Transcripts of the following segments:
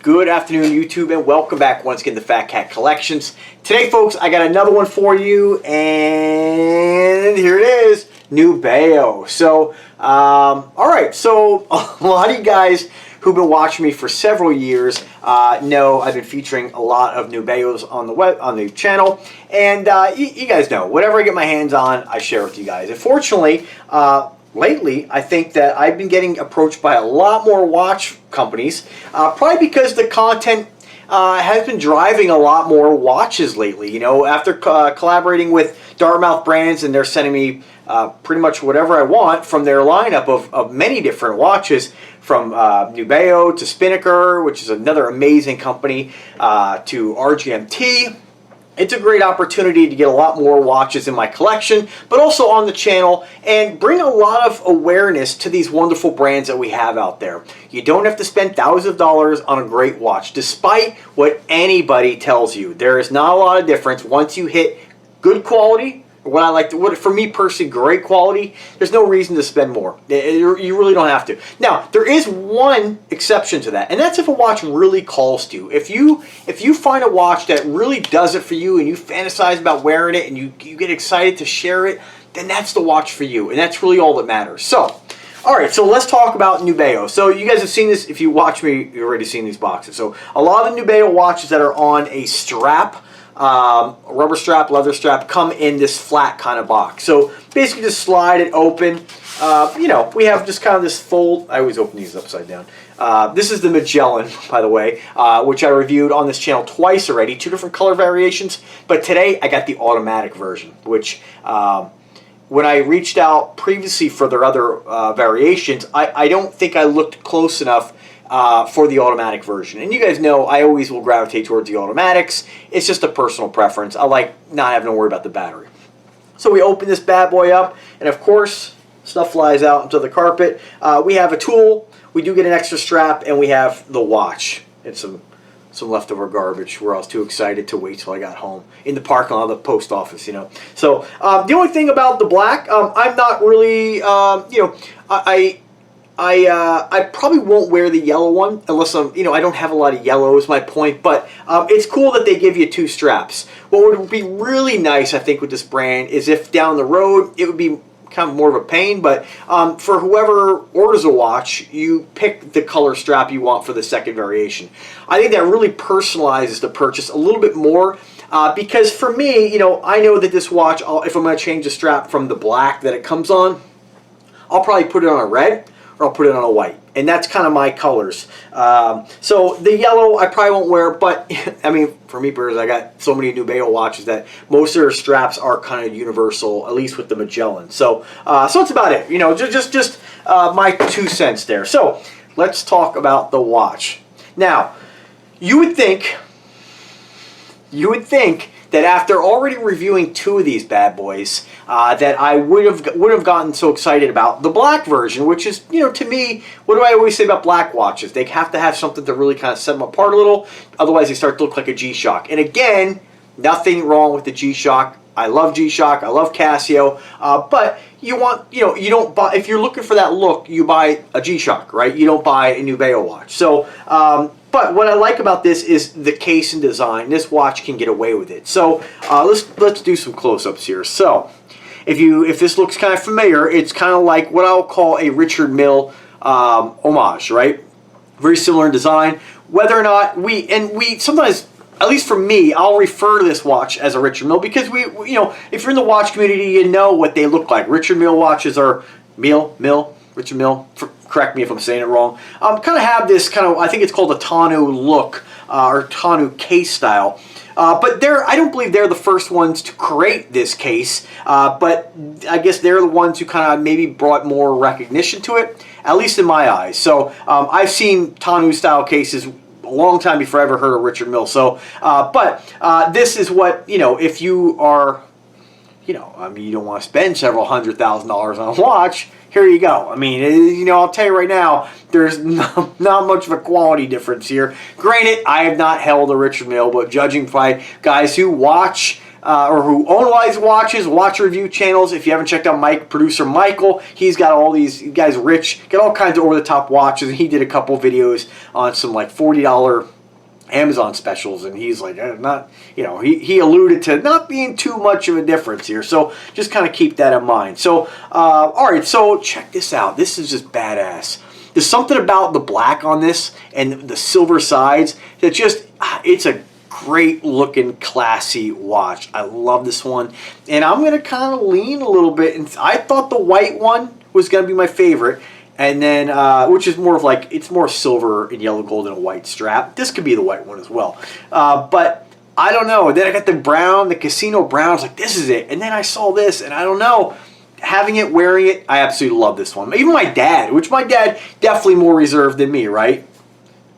Good afternoon, YouTube, and welcome back once again to Fat Cat Collections. Today, folks, I got another one for you, and here it is, Nubeo. So, alright, so a lot of you guys who've been watching me for several years know I've been featuring a lot of Nubeos on the channel, and you guys know, whatever I get my hands on, I share with you guys. Unfortunately, lately, I think that I've been getting approached by a lot more watch companies, probably because the content has been driving a lot more watches lately. You know, after collaborating with Dartmouth brands, and they're sending me pretty much whatever I want from their lineup of many different watches, from Nubeo to Spinnaker, which is another amazing company, to RGMT. It's a great opportunity to get a lot more watches in my collection, but also on the channel, and bring a lot of awareness to these wonderful brands that we have out there. You don't have to spend thousands of dollars on a great watch, despite what anybody tells you. There is not a lot of difference once you hit good quality. For me personally, great quality, there's no reason to spend more. You really don't have to. Now, there is one exception to that, and that's if a watch really calls to you. If you find a watch that really does it for you, and you fantasize about wearing it, and you get excited to share it, then that's the watch for you, and that's really all that matters. So, alright, so let's talk about Nubeo. So you guys have seen this. If you watch me, you've already seen these boxes. So a lot of the Nubeo watches that are on a strap, rubber strap, leather strap, come in this flat kind of box. So basically just slide it open. You know, we have just kind of this fold. I always open these upside down. This is the Magellan, by the way, which I reviewed on this channel twice already, 2 different color variations. But today I got the automatic version, which when I reached out previously for their other variations, I don't think I looked close enough for the automatic version. And you guys know I always will gravitate towards the automatics. It's just a personal preference. I like not having to worry about the battery. So we open this bad boy up, and of course, stuff flies out into the carpet. We have a tool, we do get an extra strap, and we have the watch and some leftover garbage where I was too excited to wait till I got home in the parking lot of the post office, you know. So the only thing about the black, I'm not really, you know, I probably won't wear the yellow one unless I don't have a lot of yellow is my point, but it's cool that they give you 2 straps. What would be really nice, I think, with this brand is if down the road it would be kind of more of a pain, but for whoever orders a watch, you pick the color strap you want for the second variation. I think that really personalizes the purchase a little bit more. Because for me, you know, I know that this watch, if I'm going to change the strap from the black that it comes on, I'll probably put it on a red, or I'll put it on a white, and that's kind of my colors. So the yellow I probably won't wear, but I mean, for me personally, I got so many Nubeo watches that most of their straps are kind of universal, at least with the Magellan. So so that's about it. You know, just my 2 cents there. So let's talk about the watch. Now, you would think that after already reviewing 2 of these bad boys, that I would have gotten so excited about the black version, which is, you know, to me, what do I always say about black watches? They have to have something to really kind of set them apart a little, otherwise they start to look like a G-Shock. And again, nothing wrong with the G-Shock. I love G-Shock, I love Casio, but you don't buy, if you're looking for that look, you buy a G-Shock, right? You don't buy a Nubeo watch. So, but what I like about this is the case and design. This watch can get away with it. So let's do some close-ups here. So if this looks kind of familiar, it's kind of like what I'll call a Richard Mille homage, right? Very similar in design. Whether or not we sometimes, at least for me, I'll refer to this watch as a Richard Mille because you know, if you're in the watch community, you know what they look like. Richard Mille watches are Richard Mille, correct me if I'm saying it wrong, kind of have this kind of, I think it's called a tonneau look, or tonneau case style. But I don't believe they're the first ones to create this case, but I guess they're the ones who kind of maybe brought more recognition to it, at least in my eyes. So I've seen tonneau-style cases a long time before I ever heard of Richard Mille. So, this is what, you know, if you are, you know, I mean, you don't want to spend several $100,000 on a watch, here you go. I mean, you know, I'll tell you right now, there's not much of a quality difference here. Granted, I have not held a Richard Mille, but judging by guys who watch or who own all these watches, watch review channels. If you haven't checked out producer Michael, he's got all these guys rich, got all kinds of over-the-top watches, and he did a couple videos on some like $40 Amazon specials, and he's like, not, you know, he alluded to not being too much of a difference here, so just kind of keep that in mind. So, all right, so check this out. This is just badass. There's something about the black on this and the silver sides that just, it's a great looking, classy watch. I love this one, and I'm going to kind of lean a little bit, and I thought the white one was going to be my favorite. And then, which is more of like, it's more silver and yellow gold and a white strap. This could be the white one as well. But I don't know. And then I got the brown, the casino brown. I was like, this is it. And then I saw this, and I don't know. Having it, wearing it, I absolutely love this one. Even my dad, which my dad definitely more reserved than me, right?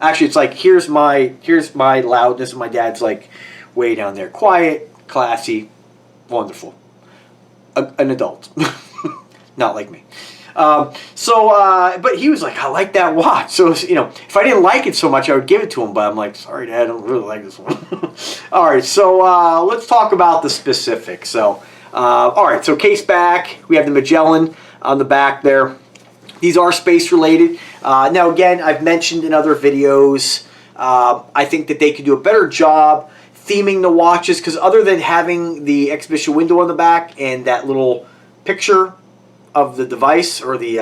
Actually, it's like, here's my loudness. And my dad's like way down there. Quiet, classy, wonderful. An adult. Not like me. But he was like, I like that watch. So, you know, if I didn't like it so much, I would give it to him. But I'm like, sorry, Dad, I don't really like this one. All right, so let's talk about the specifics. So, all right, so case back, we have the Magellan on the back there. These are space related. Now, again, I've mentioned in other videos, I think that they could do a better job theming the watches, because other than having the exhibition window on the back and that little picture of the device or the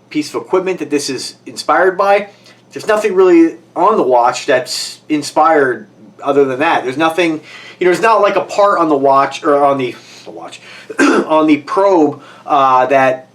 piece of equipment that this is inspired by, there's nothing really on the watch that's inspired other than that. There's nothing, you know, there's not like a part on the watch or on the watch on the probe that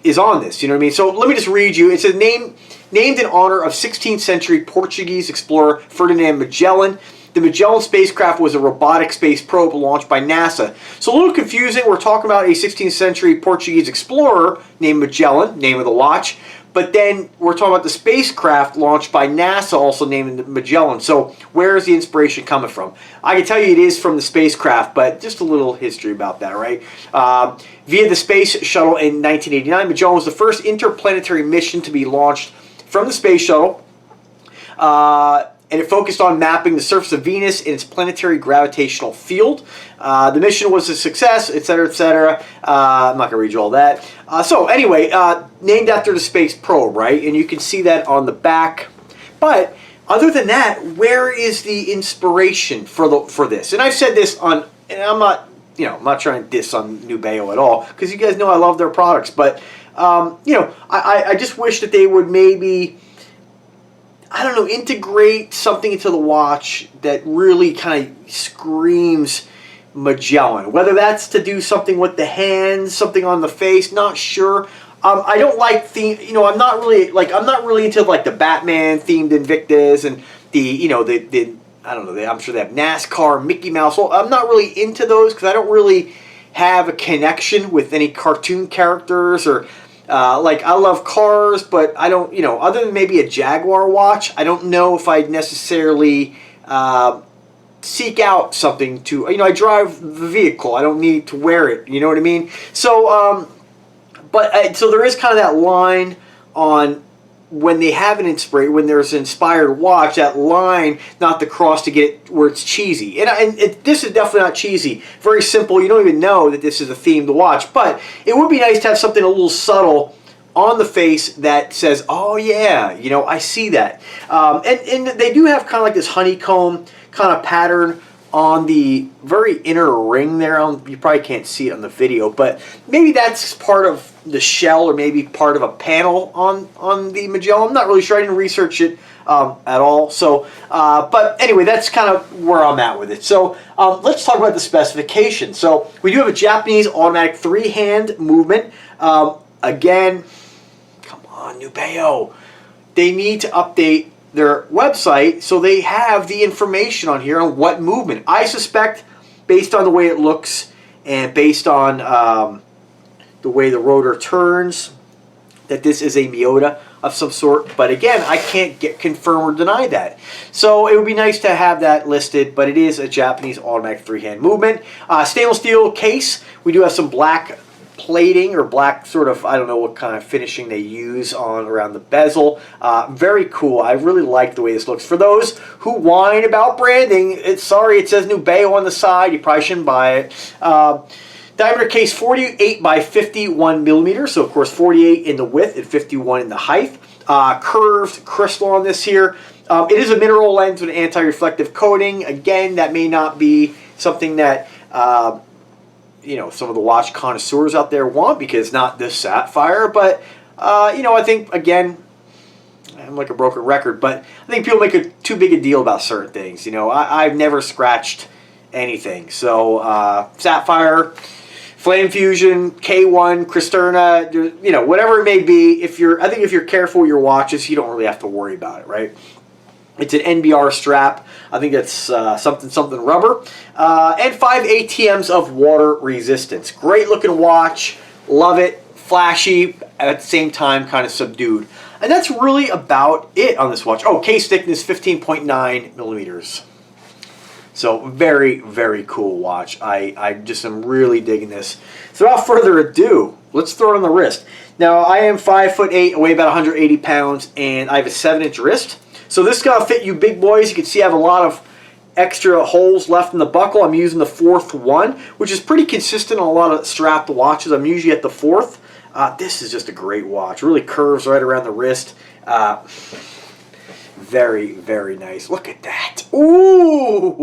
is on this. You know what I mean? So let me just read you. It says named in honor of 16th century Portuguese explorer Ferdinand Magellan. The Magellan spacecraft was a robotic space probe launched by NASA. So a little confusing. We're talking about a 16th century Portuguese explorer named Magellan, name of the watch. But then we're talking about the spacecraft launched by NASA, also named Magellan. So where is the inspiration coming from? I can tell you it is from the spacecraft, but just a little history about that, right? Via the space shuttle in 1989, Magellan was the first interplanetary mission to be launched from the space shuttle. And it focused on mapping the surface of Venus in its planetary gravitational field. The mission was a success, etc., etc. I'm not going to read you all that. So anyway, named after the space probe, right? And you can see that on the back. But other than that, where is the inspiration for this? And I've said this on, and I'm not, you know, I'm not trying to diss on Nubeo at all, because you guys know I love their products. But you know, I just wish that they would maybe, I don't know, integrate something into the watch that really kind of screams Magellan. Whether that's to do something with the hands, something on the face, not sure. I don't like theme. You know, I'm not really into like the Batman themed Invictus and the, you know, the I don't know. I'm sure they have NASCAR, Mickey Mouse. Well, I'm not really into those because I don't really have a connection with any cartoon characters or. Like, I love cars, but I don't, you know, other than maybe a Jaguar watch, I don't know if I'd necessarily seek out something to, you know, I drive the vehicle. I don't need to wear it. You know what I mean? So, so there is kind of that line on when they have an when there's an inspired watch, that line not to cross to get it where it's cheesy. And this is definitely not cheesy. Very simple. You don't even know that this is a themed watch. But it would be nice to have something a little subtle on the face that says, oh yeah, you know, I see that. And they do have kind of like this honeycomb kind of pattern on the very inner ring there. You probably can't see it on the video, but maybe that's part of the shell or maybe part of a panel on the Magellan. I'm not really sure. I didn't research it at all. So, but anyway, that's kind of where I'm at with it. So let's talk about the specifications. So we do have a Japanese automatic 3-hand movement. Again, come on, Nubeo. They need to update their website so they have the information on here on what movement. I suspect, based on the way it looks and based on the way the rotor turns, that this is a Miyota of some sort. But again, I can't confirm or deny that. So it would be nice to have that listed, but it is a Japanese automatic 3-hand movement. Stainless steel case. We do have some black plating or black sort of, I don't know what kind of finishing they use on around the bezel. Very cool. I really like the way this looks. For those who whine about branding, sorry, it says Nubeo on the side. You probably shouldn't buy it. Diameter case 48 by 51 millimeters. So of course 48 in the width and 51 in the height. Curved crystal on this here. It is a mineral lens with an anti-reflective coating. Again, that may not be something that you know, some of the watch connoisseurs out there want because it's not this sapphire. But you know, I think again, I'm like a broken record, but I think people make too big a deal about certain things. You know, I've never scratched anything. So sapphire, Flame Fusion, K1, Cristerna, you know, whatever it may be. I think if you're careful with your watches, you don't really have to worry about it, right? It's an NBR strap. I think it's something rubber. And 5 ATMs of water resistance. Great looking watch. Love it. Flashy. At the same time, kind of subdued. And that's really about it on this watch. Oh, case thickness 15.9 millimeters. So very, very cool watch. I just am really digging this. So without further ado, let's throw it on the wrist. Now, I am 5'8", I weigh about 180 pounds, and I have a 7-inch wrist. So this is going to fit you big boys. You can see I have a lot of extra holes left in the buckle. I'm using the 4th one, which is pretty consistent on a lot of strapped watches. I'm usually at the 4th. This is just a great watch. Really curves right around the wrist. Very, very nice. Look at that. Ooh.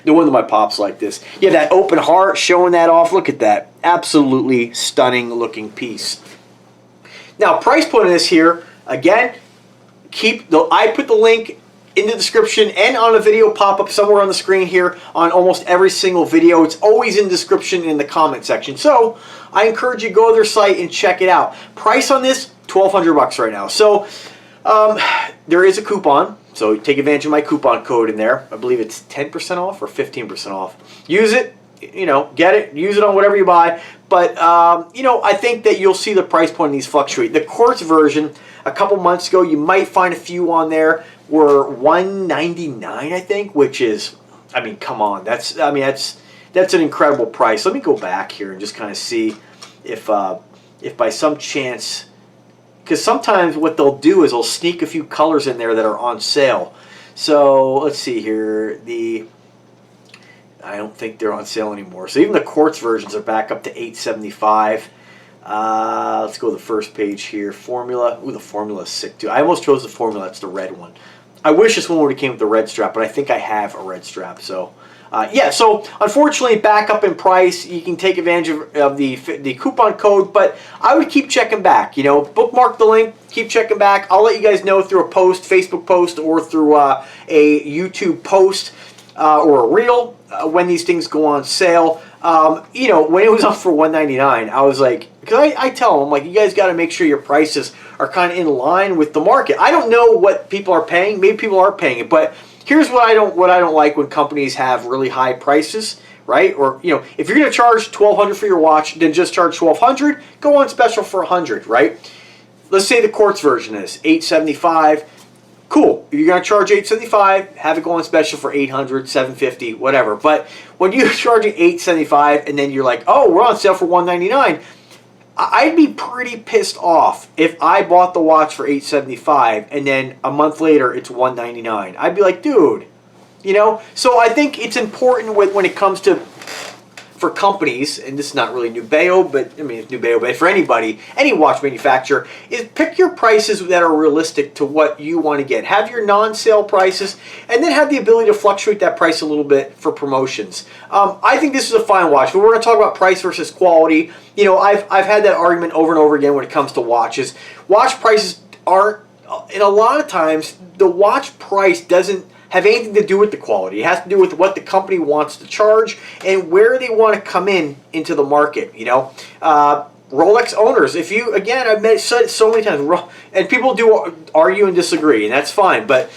No wonder my pops like this. You have that open heart showing that off. Look at that. Absolutely stunning looking piece. Now, price point of this here, again, I put the link in the description and on a video pop-up somewhere on the screen here on almost every single video. It's always in the description in the comment section. So I encourage you to go to their site and check it out. Price on this, $1,200 right now. So there is a coupon, so take advantage of my coupon code in there. I believe it's 10% off or 15% off. Use it, you know, get it, use it on whatever you buy. But, you know, I think that you'll see the price point of these fluctuate. The quartz version, a couple months ago, you might find a few on there, were $199, I think, which is, I mean, come on. That's an incredible price. Let me go back here and just kind of see if by some chance, because sometimes what they'll do is they'll sneak a few colors in there that are on sale. So let's see here. I don't think they're on sale anymore. So even the quartz versions are back up to $875. Let's go to the first page here. Formula. Ooh, the formula is sick too. I almost chose the formula. That's the red one. I wish this one would have came with the red strap, but I think I have a red strap. So yeah, so unfortunately back up in price. You can take advantage of the coupon code, but I would keep checking back. You know, bookmark the link, keep checking back. I'll let you guys know through a post, Facebook post, or through a YouTube post or a reel when these things go on sale. You know, when it was up for $199, I was like, because I tell them, like, you guys got to make sure your prices are kind of in line with the market. I don't know what people are paying. Maybe people are paying it, but here's what I don't like when companies have really high prices, right? Or, you know, if you're going to charge $1,200 for your watch, then just charge $1,200. Go on special for $100, right? Let's say the quartz version is $875. Cool. If you're going to charge $875, have it go on special for $800, $750, whatever. But when you're charging $875 and then you're like, oh, we're on sale for $199, I'd be pretty pissed off if I bought the watch for $875 and then a month later it's $199. I'd be like, dude, you know? So I think it's important when it comes to, for companies, and this is not really Nubeo, but I mean, it's Nubeo, but for anybody, any watch manufacturer, is pick your prices that are realistic to what you want to get. Have your non-sale prices, and then have the ability to fluctuate that price a little bit for promotions. I think this is a fine watch, but we're going to talk about price versus quality. You know, I've had that argument over and over again when it comes to watches. Watch prices aren't, and a lot of times, the watch price doesn't have anything to do with the quality. It has to do with what the company wants to charge and where they want to come into the market, you know. Rolex owners, if you, again, I've said it so many times, and people do argue and disagree, and that's fine, but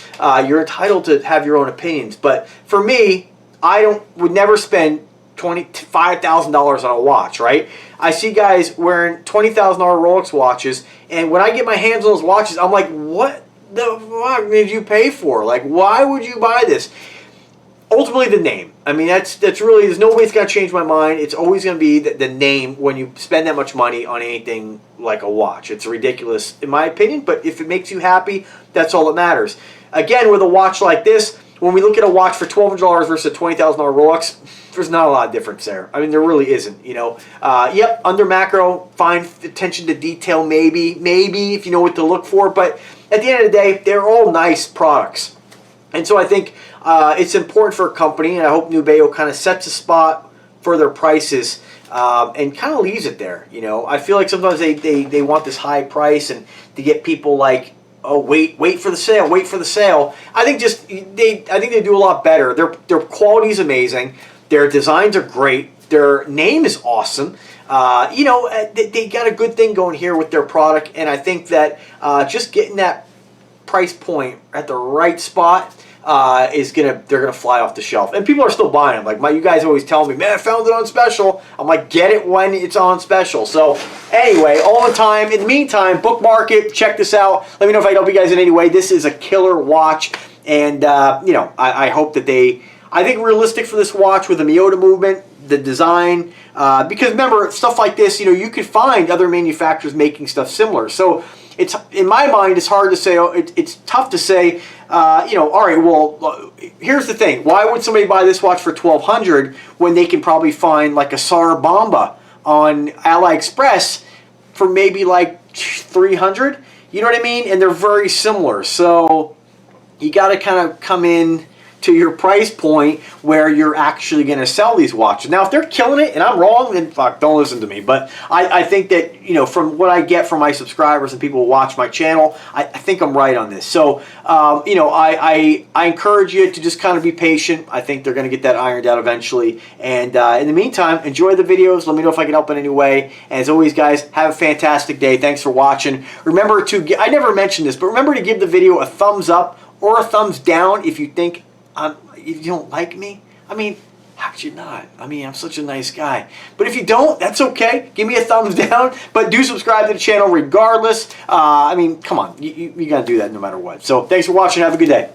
you're entitled to have your own opinions. But for me, I would never spend $25,000 on a watch, right? I see guys wearing $20,000 Rolex watches, and when I get my hands on those watches, I'm like, what the fuck did you pay for? Like, why would you buy this? ultimately the name. I mean, that's really, there's no way it's going to change my mind. It's always going to be the name when you spend that much money on anything like a watch. It's ridiculous in my opinion, but if it makes you happy, that's all that matters. Again, with a watch like this, when we look at a watch for $1,200 versus a $20,000 Rolex, there's not a lot of difference there. I mean, there really isn't, you know. Yep, under macro, fine, attention to detail, maybe if you know what to look for, but at the end of the day, they're all nice products. And so I think it's important for a company, and I hope Nubeo kind of sets a spot for their prices and kind of leaves it there. You know, I feel like sometimes they want this high price and to get people like, oh, wait for the sale, wait for the sale. I think they do a lot better. Their quality is amazing. Their designs are great. Their name is awesome. You know, they got a good thing going here with their product, and I think that just getting that price point at the right spot they're gonna fly off the shelf, and people are still buying them. Like you guys always tell me, man, I found it on special. I'm like, get it when it's on special. So anyway, all the time. In the meantime, bookmark it, check this out. Let me know if I can help you guys in any way. This is a killer watch, and you know, I hope that I think realistic for this watch with the Miyota movement, the design, because remember, stuff like this, you know, you could find other manufacturers making stuff similar. So it's, in my mind, it's hard to say, it's tough to say, you know, all right, well, here's the thing. Why would somebody buy this watch for $1,200 when they can probably find like a Sar Bomba on AliExpress for maybe like $300? You know what I mean? And they're very similar. So you got to kind of come in to your price point where you're actually going to sell these watches. Now, if they're killing it and I'm wrong, then fuck, don't listen to me. But I think that, you know, from what I get from my subscribers and people who watch my channel, I think I'm right on this. So, you know, I encourage you to just kind of be patient. I think they're going to get that ironed out eventually. And in the meantime, enjoy the videos. Let me know if I can help in any way. And as always, guys, have a fantastic day. Thanks for watching. Remember to, I never mentioned this, but remember to give the video a thumbs up or a thumbs down if you think if you don't like me. I mean, how could you not? I mean, I'm such a nice guy. But if you don't, that's okay. Give me a thumbs down. But do subscribe to the channel regardless. I mean, come on. You got to do that no matter what. So thanks for watching. Have a good day.